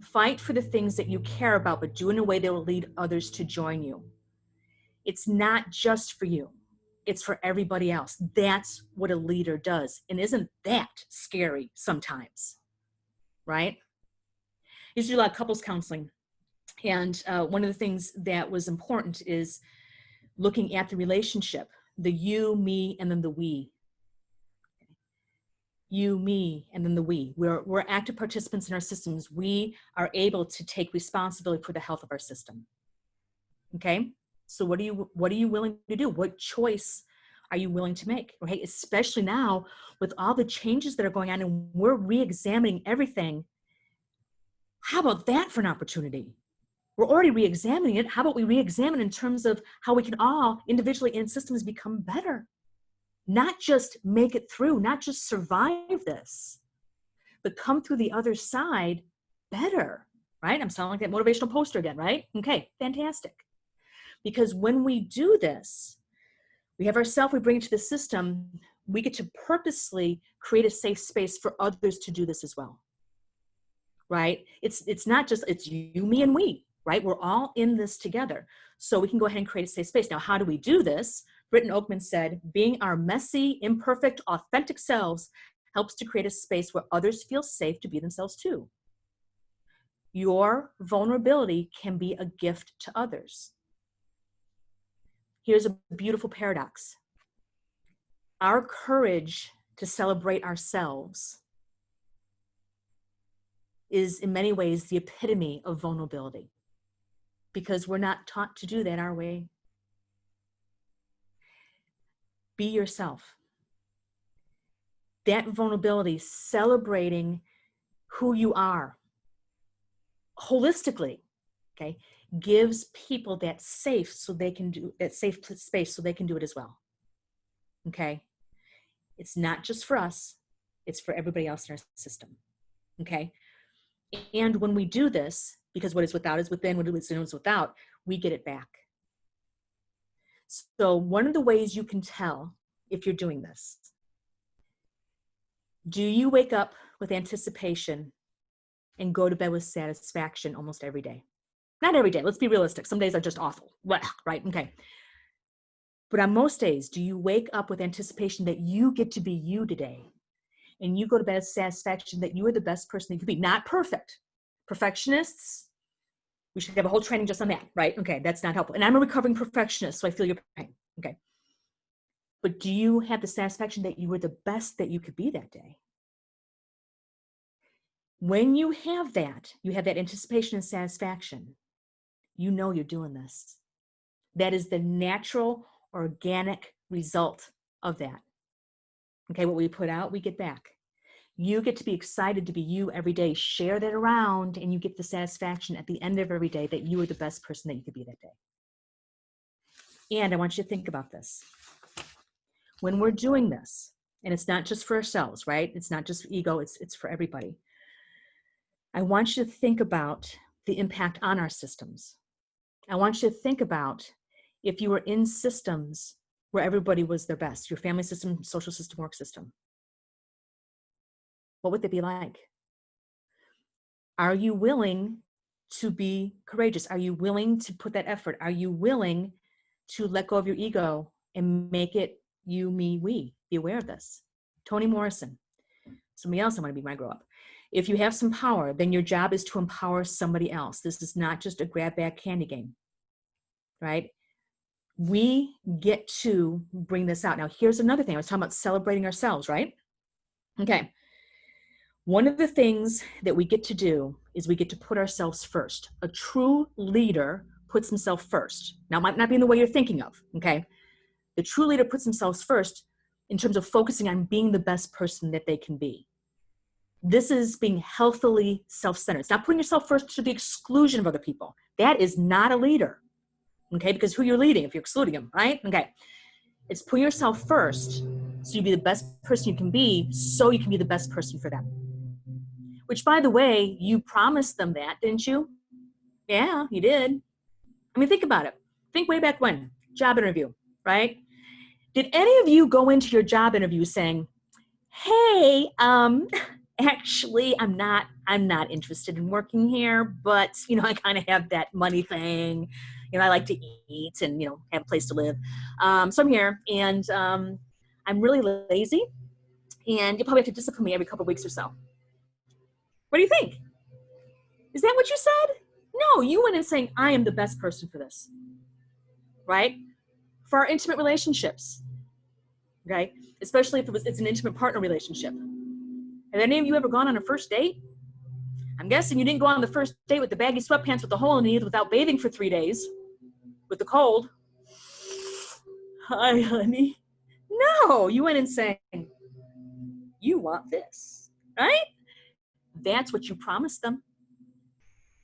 B: Fight for the things that you care about, but do in a way that will lead others to join you. It's not just for you. It's for everybody else. That's what a leader does. And isn't that scary sometimes? Right? I used to do a lot of couples counseling. And one of the things that was important is looking at the relationship, the you, me, and then the we. You, me, and then the we. We're active participants in our systems. We are able to take responsibility for the health of our system. Okay? So what are you willing to do? What choice are you willing to make? Okay? Especially now with all the changes that are going on and we're re-examining everything. How about that for an opportunity? We're already re-examining it. How about we re-examine in terms of how we can all individually and systems become better? Not just make it through, not just survive this, but come through the other side better, right? I'm sounding like that motivational poster again, right? Okay, fantastic. Because when we do this, we have ourself, we bring it to the system, we get to purposely create a safe space for others to do this as well, right? It's not just, it's you, me, and we, right? We're all in this together. So we can go ahead and create a safe space. Now, how do we do this? Britton Oakman said, being our messy, imperfect, authentic selves helps to create a space where others feel safe to be themselves too. Your vulnerability can be a gift to others. Here's a beautiful paradox. Our courage to celebrate ourselves is in many ways the epitome of vulnerability, because we're not taught to do that, are we? Be yourself. That vulnerability, celebrating who you are holistically, okay, gives people that safe so they can do that safe space so they can do it as well. Okay. It's not just for us, it's for everybody else in our system. Okay. And when we do this, because what is without is within, what is within is without, we get it back. So one of the ways you can tell if you're doing this, do you wake up with anticipation and go to bed with satisfaction almost every day? Not every day, let's be realistic. Some days are just awful, right? Okay. But on most days, do you wake up with anticipation that you get to be you today? And you go to bed with satisfaction that you are the best person you could be. Not perfect. Perfectionists, we should have a whole training just on that, right? Okay, that's not helpful. And I'm a recovering perfectionist, so I feel your pain, okay? But do you have the satisfaction that you were the best that you could be that day? When you have that anticipation and satisfaction, you know you're doing this. That is the natural, organic result of that. Okay, what we put out, we get back. You get to be excited to be you every day. Share that around, and you get the satisfaction at the end of every day that you are the best person that you could be that day. And I want you to think about this. When we're doing this, and it's not just for ourselves, right? It's not just ego, it's for everybody. I want you to think about the impact on our systems. I want you to think about if you were in systems where everybody was their best, your family system, social system, work system. What would they be like? Are you willing to be courageous? Are you willing to put that effort? Are you willing to let go of your ego and make it you, me, we? Be aware of this. Toni Morrison, somebody else I want to be when I grow up. If you have some power, then your job is to empower somebody else. This is not just a grab bag candy game, right? We get to bring this out. Now, here's another thing. I was talking about celebrating ourselves, right? Okay. One of the things that we get to do is we get to put ourselves first. A true leader puts himself first. Now, it might not be in the way you're thinking of, okay? The true leader puts themselves first in terms of focusing on being the best person that they can be. This is being healthily self-centered. It's not putting yourself first to the exclusion of other people. That is not a leader, okay? Because who you're leading if you're excluding them, right? Okay. It's putting yourself first so you be the best person you can be so you can be the best person for them. Which, by the way, you promised them that, didn't you? Yeah, you did. I mean, think about it. Think way back when, job interview, right? Did any of you go into your job interview saying, hey, actually, I'm not interested in working here, but, I kind of have that money thing. I like to eat and, have a place to live. So I'm here, and I'm really lazy, and you'll probably have to discipline me every couple of weeks or so. What do you think? Is that what you said? No, you went in saying, I am the best person for this, right? For our intimate relationships, okay? Especially if it's an intimate partner relationship. Have any of you ever gone on a first date? I'm guessing you didn't go on the first date with the baggy sweatpants with the hole in the knee without bathing for 3 days with the cold. Hi, honey. No, you went in saying, you want this, right? That's what you promised them,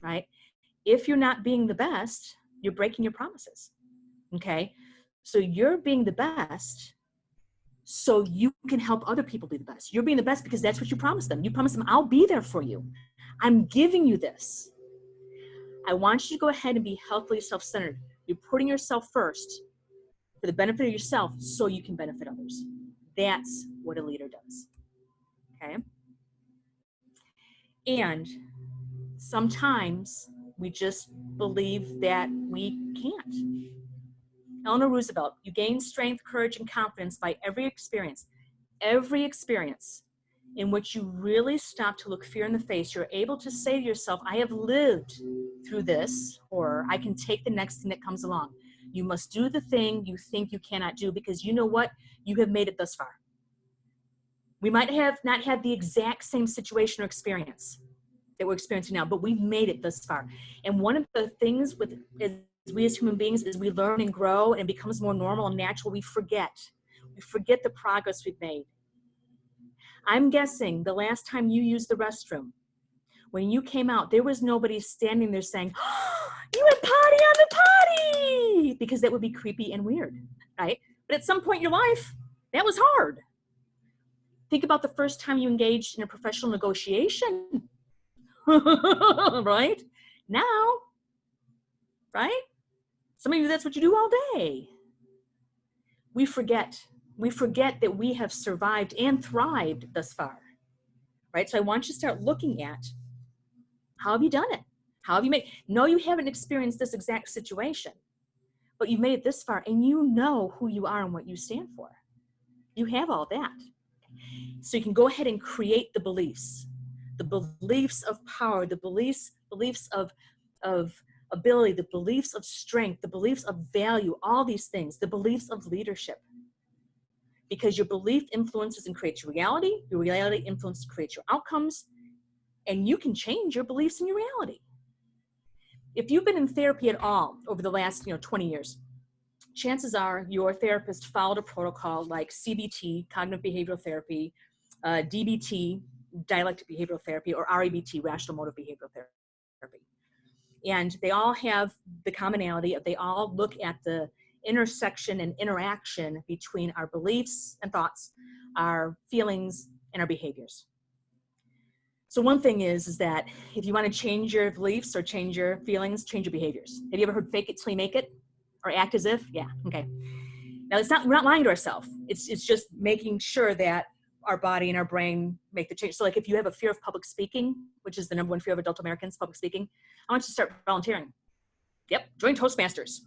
B: right? If you're not being the best, you're breaking your promises, okay? So you're being the best so you can help other people be the best. You're being the best because that's what you promised them. You promised them, I'll be there for you. I'm giving you this. I want you to go ahead and be healthily self-centered. You're putting yourself first for the benefit of yourself so you can benefit others. That's what a leader does. Okay? And sometimes we just believe that we can't. Eleanor Roosevelt, you gain strength, courage, and confidence by every experience in which you really stop to look fear in the face. You're able to say to yourself, I have lived through this, or I can take the next thing that comes along. You must do the thing you think you cannot do, because you know what? You have made it thus far. We might have not had the exact same situation or experience that we're experiencing now, but we've made it thus far. And one of the things with we as human beings is we learn and grow, and it becomes more normal and natural. We forget the progress we've made. I'm guessing the last time you used the restroom, when you came out, there was nobody standing there saying, oh, you went potty on the potty, because that would be creepy and weird, right? But at some point in your life, that was hard. Think about the first time you engaged in a professional negotiation, right? Now, right? Some of you, that's what you do all day. We forget that we have survived and thrived thus far, right? So I want you to start looking at, how have you done it? How have you made? No, you haven't experienced this exact situation, but you've made it this far, and you know who you are and what you stand for. You have all that. So you can go ahead and create the beliefs of power, the beliefs of ability, the beliefs of strength, the beliefs of value, all these things, the beliefs of leadership. Because your belief influences and creates your reality influences and creates your outcomes, and you can change your beliefs and your reality. If you've been in therapy at all over the last 20 years, chances are your therapist followed a protocol like CBT, cognitive behavioral therapy, DBT, dialectic behavioral therapy, or REBT, rational motive behavioral therapy. And they all have the commonality of they all look at the intersection and interaction between our beliefs and thoughts, our feelings, and our behaviors. So one thing is that if you want to change your beliefs or change your feelings, change your behaviors. Have you ever heard fake it till you make it? Or act as if? Yeah, okay. Now we're not lying to ourselves. It's just making sure that our body and our brain make the change. So like if you have a fear of public speaking, which is the number one fear of adult Americans, public speaking, I want you to start volunteering. Yep, join Toastmasters.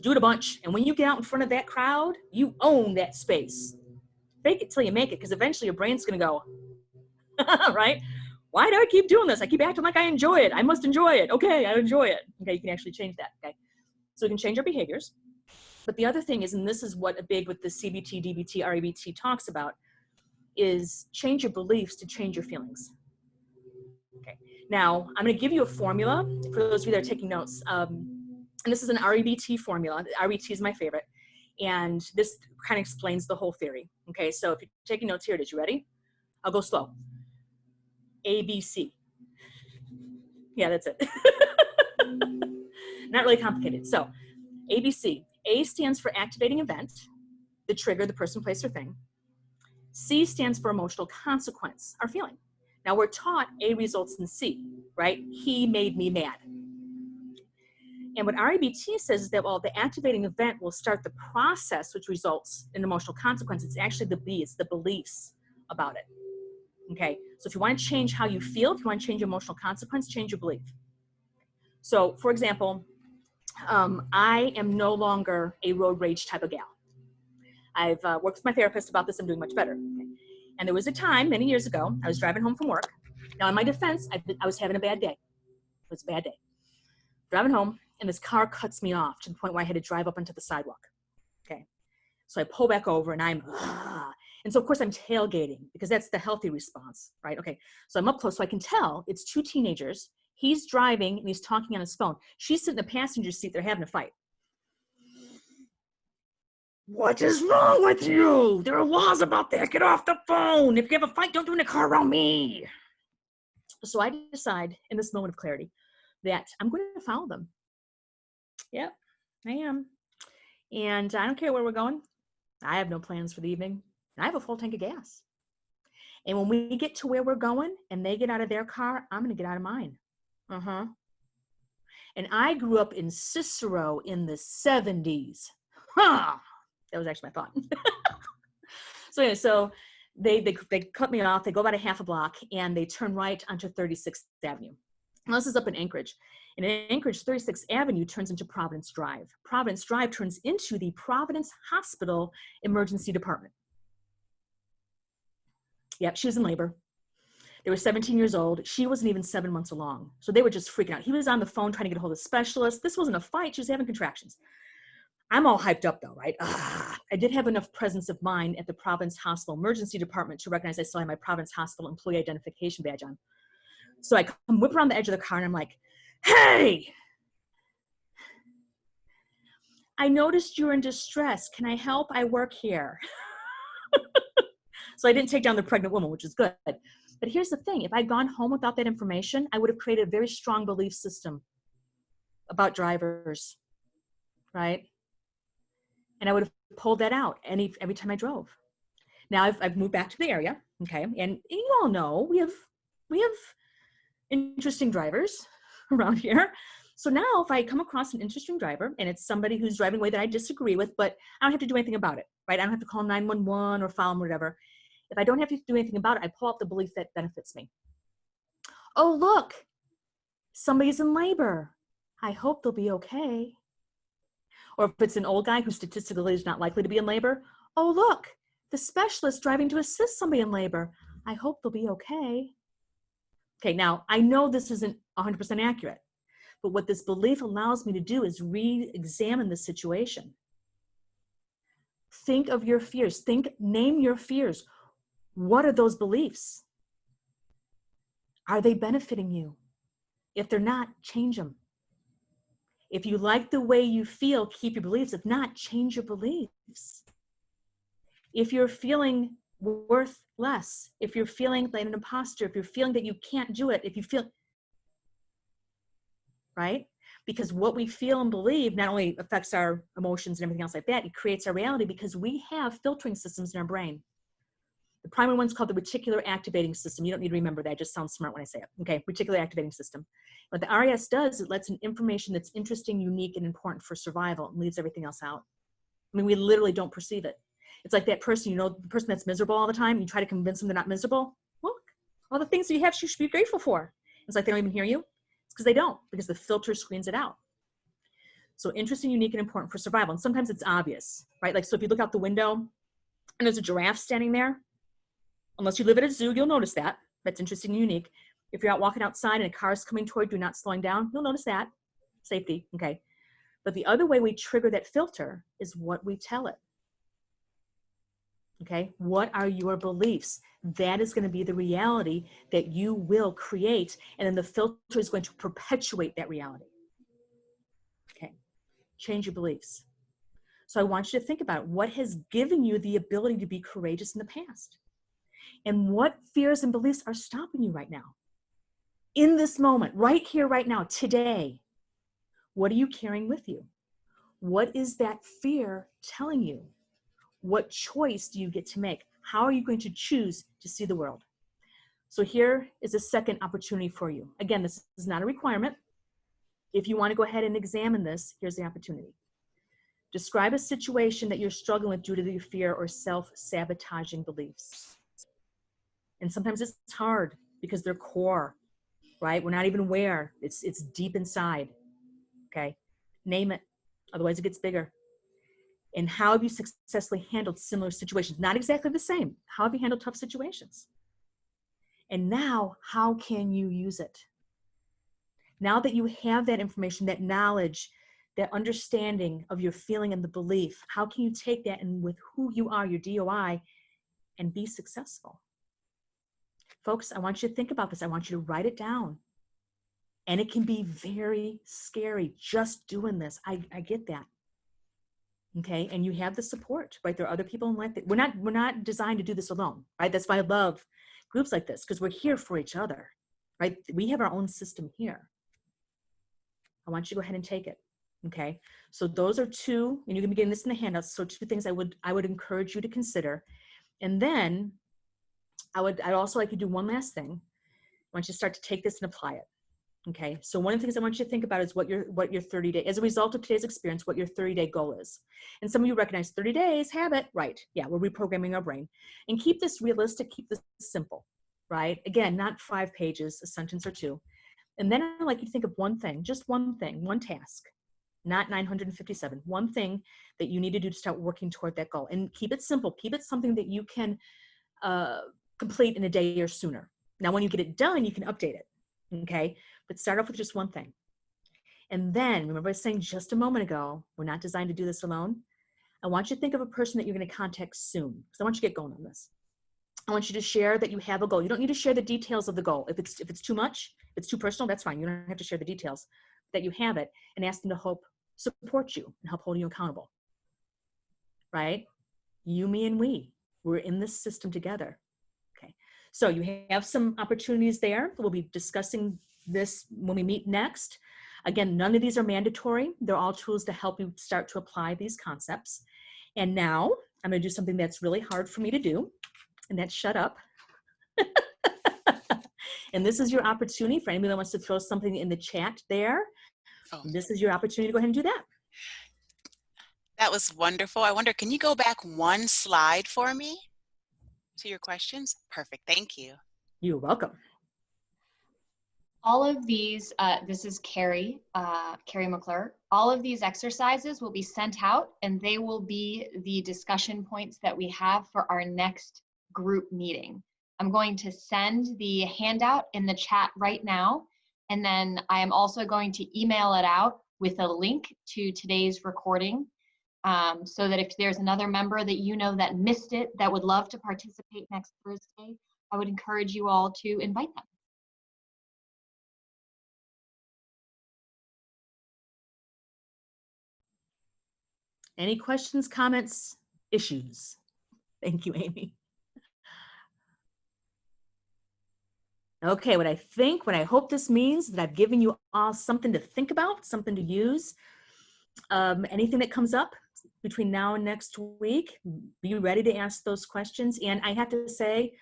B: Do it a bunch. And when you get out in front of that crowd, you own that space. Fake it till you make it, because eventually your brain's going to go, right? Why do I keep doing this? I keep acting like I enjoy it. I must enjoy it. Okay, I enjoy it. Okay, you can actually change that, okay? So we can change our behaviors. But the other thing is, and this is what a big with the CBT, DBT, REBT talks about, is change your beliefs to change your feelings. Okay. Now, I'm going to give you a formula for those of you that are taking notes. And this is an REBT formula. REBT is my favorite. And this kind of explains the whole theory. Okay, so if you're taking notes, here it is. You ready? I'll go slow. ABC. Yeah, that's it. Not really complicated. So ABC. A stands for activating event, the trigger, the person, place, or thing. C stands for emotional consequence, our feeling. Now we're taught A results in C, right? He made me mad. And what REBT says is that, well, the activating event will start the process which results in emotional consequence. It's actually the B, it's the beliefs about it. Okay, so if you want to change how you feel, if you want to change emotional consequence, change your belief. So for example, I am no longer a road rage type of gal. I've worked with my therapist about this. I'm doing much better. Okay. And there was a time many years ago, I was driving home from work. Now in my defense, I was having a bad day. It was a bad day. Driving home, and this car cuts me off to the point where I had to drive up onto the sidewalk. Okay. So I pull back over and and so of course I'm tailgating, because that's the healthy response, right? Okay. So I'm up close so I can tell it's two teenagers. He's driving and he's talking on his phone. She's sitting in the passenger seat. They're having a fight. What is wrong with you? There are laws about that. Get off the phone. If you have a fight, don't do it in the car around me. So I decide in this moment of clarity that I'm going to follow them. Yep, I am. And I don't care where we're going. I have no plans for the evening. I have a full tank of gas. And when we get to where we're going and they get out of their car, I'm going to get out of mine. And I grew up in Cicero in the 70s. That was actually my thought. So anyway, so they cut me off. They go about a half a block and they turn right onto 36th Avenue. Now, this is up in Anchorage. And in Anchorage, 36th Avenue turns into Providence Drive. Providence Drive turns into the Providence Hospital Emergency Department. Yep, she was in labor. They were 17 years old. She wasn't even 7 months along. So they were just freaking out. He was on the phone trying to get a hold of a specialist. This wasn't a fight. She was having contractions. I'm all hyped up though, right? I did have enough presence of mind at the Providence Hospital Emergency Department to recognize I still had my Providence Hospital employee identification badge on. So I come whip around the edge of the car and I'm like, hey, I noticed you're in distress. Can I help? I work here. So I didn't take down the pregnant woman, which is good. But here's the thing. If I'd gone home without that information, I would have created a very strong belief system about drivers, right? And I would have pulled that out every time I drove. Now I've moved back to the area, okay? And you all know we have interesting drivers around here. So now if I come across an interesting driver and it's somebody who's driving a way that I disagree with, but I don't have to do anything about it, right? I don't have to call 911 or file them, whatever. If I don't have to do anything about it, I pull out the belief that benefits me. Oh, look, somebody's in labor. I hope they'll be okay. Or if it's an old guy who statistically is not likely to be in labor, oh, look, the specialist driving to assist somebody in labor. I hope they'll be okay. Okay, now I know this isn't 100% accurate, but what this belief allows me to do is re-examine the situation. Think of your fears. Name your fears. What are those beliefs? Are they benefiting you? If they're not, change them. If you like the way you feel, keep your beliefs. If not, change your beliefs. If you're feeling worth less, if you're feeling like an imposter, if you're feeling that you can't do it, if you feel, right? Because what we feel and believe not only affects our emotions and everything else like that, it creates our reality because we have filtering systems in our brain. The primary one's called the reticular activating system. You don't need to remember that. It just sounds smart when I say it. Okay, reticular activating system. What the RAS does, it lets in information that's interesting, unique, and important for survival and leaves everything else out. I mean, we literally don't perceive it. It's like that person, you know, the person that's miserable all the time, you try to convince them they're not miserable. Look, all the things that you have, you should be grateful for. It's like they don't even hear you. It's because they don't, because the filter screens it out. So interesting, unique, and important for survival. And sometimes it's obvious, right? Like, so if you look out the window and there's a giraffe standing there, unless you live at a zoo, you'll notice that. That's interesting and unique. If you're out walking outside and a car is coming toward you, not slowing down, you'll notice that. Safety, okay. But the other way we trigger that filter is what we tell it. Okay, what are your beliefs? That is going to be the reality that you will create, and then the filter is going to perpetuate that reality. Okay, change your beliefs. So I want you to think about what has given you the ability to be courageous in the past. And what fears and beliefs are stopping you right now? In this moment, right here, right now, today, what are you carrying with you? What is that fear telling you? What choice do you get to make? How are you going to choose to see the world? So here is a second opportunity for you. Again, this is not a requirement. If you want to go ahead and examine this, here's the opportunity. Describe a situation that you're struggling with due to your fear or self-sabotaging beliefs. And sometimes it's hard because they're core, right? We're not even aware. It's deep inside, okay? Name it, otherwise it gets bigger. And how have you successfully handled similar situations? Not exactly the same. How have you handled tough situations? And now, how can you use it? Now that you have that information, that knowledge, that understanding of your feeling and the belief, how can you take that and with who you are, your DOI, and be successful? Folks, I want you to think about this. I want you to write it down. And it can be very scary just doing this. I get that. Okay, and you have the support, right? There are other people in life that we're not designed to do this alone, right? That's why I love groups like this, because we're here for each other, right? We have our own system here. I want you to go ahead and take it. Okay, so those are two, and you're gonna be getting this in the handouts. So two things I would encourage you to consider, and then I'd also like you to do one last thing. I want you to start to take this and apply it. Okay, so one of the things I want you to think about is what your 30-day, as a result of today's experience, what your 30-day goal is. And some of you recognize 30 days, habit, right? Yeah, we're reprogramming our brain. And keep this realistic, keep this simple, right? Again, not 5 pages, a sentence or 2. And then I'd like you to think of one thing, just one thing, one task, not 957, one thing that you need to do to start working toward that goal. And keep it simple, keep it something that you can complete in a day or sooner. Now, when you get it done, you can update it, okay? But start off with just one thing. And then, remember I was saying just a moment ago, we're not designed to do this alone. I want you to think of a person that you're going to contact soon, because I want you to get going on this. I want you to share that you have a goal. You don't need to share the details of the goal. If it's too much, if it's too personal, that's fine. You don't have to share the details, that you have it, and ask them to help support you and help hold you accountable, right? You, me, and we. We're in this system together. Okay. So you have some opportunities there. We'll be discussing this when we meet next. Again, none of these are mandatory. They're all tools to help you start to apply these concepts. And now I'm going to do something that's really hard for me to do, and that's shut up. And this is your opportunity for anybody that wants to throw something in the chat there.
C: Oh,
B: This is your opportunity to go ahead and do that.
C: that was wonderful. I wonder, can you go back one slide for me to your questions? Perfect. Thank you.
B: You're welcome.
A: All of these, this is Carrie McClure. All of these exercises will be sent out, and they will be the discussion points that we have for our next group meeting. I'm going to send the handout in the chat right now, and then I am also going to email it out with a link to today's recording, so that if there's another member that you know that missed it, that would love to participate next Thursday, I would encourage you all to invite them.
B: Any questions, comments, issues? Thank you, Amy. Okay, what I hope this means that I've given you all something to think about, something to use. Anything that comes up between now and next week, be ready to ask those questions. And I have to say,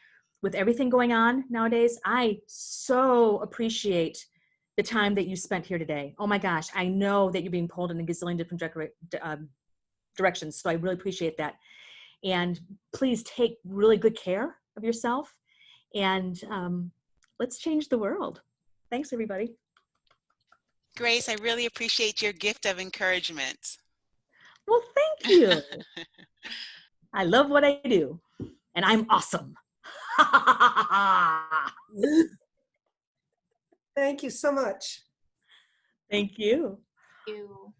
B: with everything going on nowadays, I so appreciate the time that you spent here today. Oh my gosh, I know that you're being pulled in a gazillion different directions, so I really appreciate that. And please take really good care of yourself, and let's change the world. Thanks, everybody.
C: Grace, I really appreciate your gift of encouragement.
B: Well, thank you. I love what I do, and I'm awesome.
D: Thank you so much.
B: Thank you.
A: Thank you.